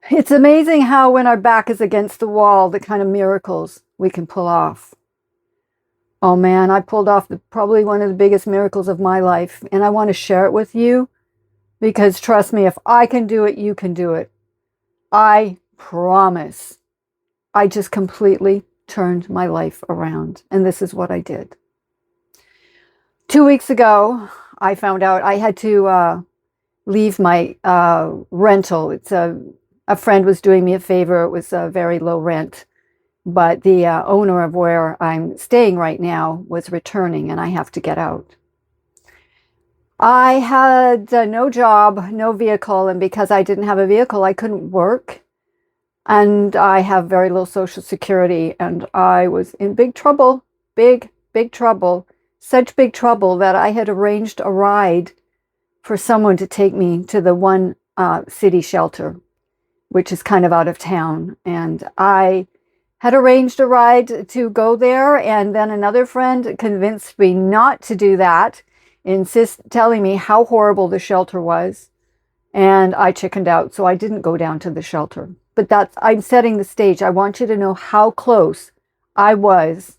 It's amazing how when our back is against the wall, the kind of miracles we can pull off. Oh man, I pulled off probably one of the biggest miracles of my life, and I want to share it with you because trust me, if I can do it, you can do it. I promise. I just completely turned my life around, and this is what I did. 2 weeks ago, I found out I had to leave my rental. It's a friend was doing me a favor. It was a very low rent, but the owner of where I'm staying right now was returning, and I have to get out. I had no job, no vehicle, and because I didn't have a vehicle, I couldn't work, and I have very low social security, and I was in big trouble, big, big trouble, such big trouble that I had arranged a ride for someone to take me to the one city shelter, which is kind of out of town. And I had arranged a ride to go there, and then another friend convinced me not to do that, telling me how horrible the shelter was, and I chickened out, so I didn't go down to the shelter. But I'm setting the stage. I want you to know how close I was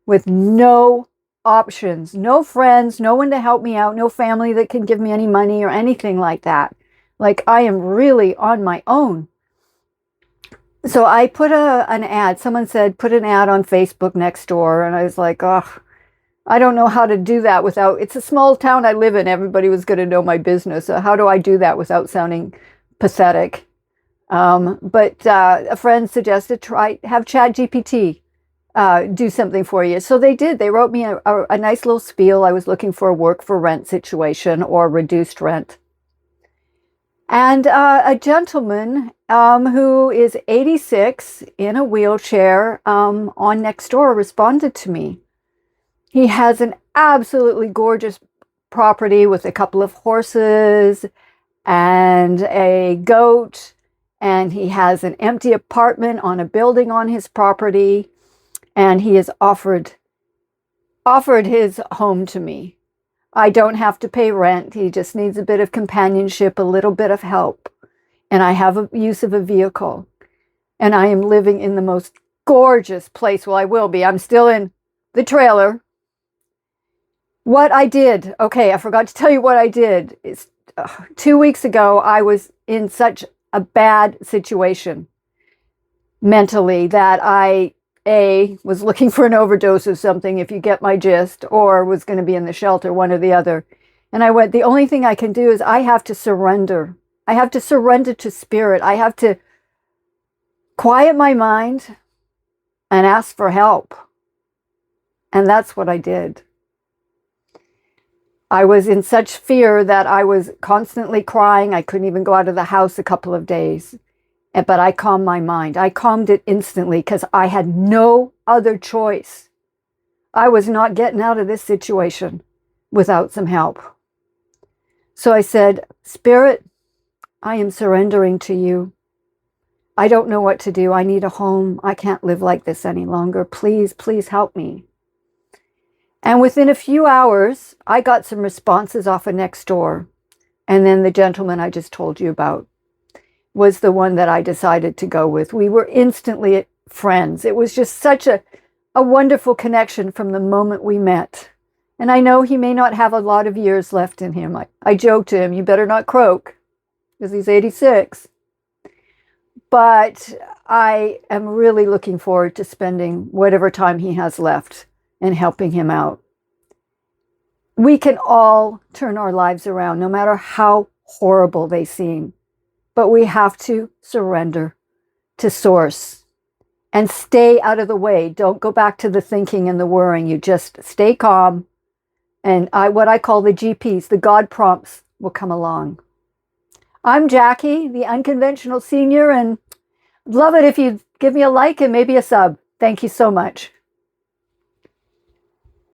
with no options, no friends, no one to help me out, no family that can give me any money or anything like that. Like, I am really on my own. So I put an ad. Someone said, put an ad on Facebook next door. And I was like, oh, I don't know how to do that without, it's a small town I live in. Everybody was going to know my business. So how do I do that without sounding pathetic? But a friend suggested have ChatGPT do something for you. So they did. They wrote me a nice little spiel. I was looking for a work for rent situation or reduced rent. And a gentleman who is 86 in a wheelchair on Nextdoor responded to me. He has an absolutely gorgeous property with a couple of horses and a goat, and he has an empty apartment on a building on his property, and he has offered his home to me. I don't have to pay rent. He just needs a bit of companionship, a little bit of help. And I have a use of a vehicle. And I am living in the most gorgeous place. Well, I will be. I'm still in the trailer. What I did, okay, I forgot to tell you what I did. 2 weeks ago, I was in such a bad situation mentally that I was looking for an overdose of something, if you get my gist, or was going to be in the shelter, one or the other. And I went, the only thing I can do is I have to surrender. I have to surrender to spirit. I have to quiet my mind and ask for help. And that's what I did. I was in such fear that I was constantly crying. I couldn't even go out of the house a couple of days. But I calmed my mind. I calmed it instantly because I had no other choice. I was not getting out of this situation without some help. So I said, Spirit, I am surrendering to you. I don't know what to do. I need a home. I can't live like this any longer. Please, please help me. And within a few hours, I got some responses off of Nextdoor. And then the gentleman I just told you about was the one that I decided to go with. We were instantly friends. It was just such a wonderful connection from the moment we met. And I know he may not have a lot of years left in him. I joked to him, you better not croak, because he's 86. But I am really looking forward to spending whatever time he has left and helping him out. We can all turn our lives around, no matter how horrible they seem. But we have to surrender to Source and stay out of the way. Don't go back to the thinking and the worrying. You just stay calm. And what I call the GPS, the God prompts, will come along. I'm Jackie, the Unconventional Senior, and love it if you give me a like and maybe a sub. Thank you so much.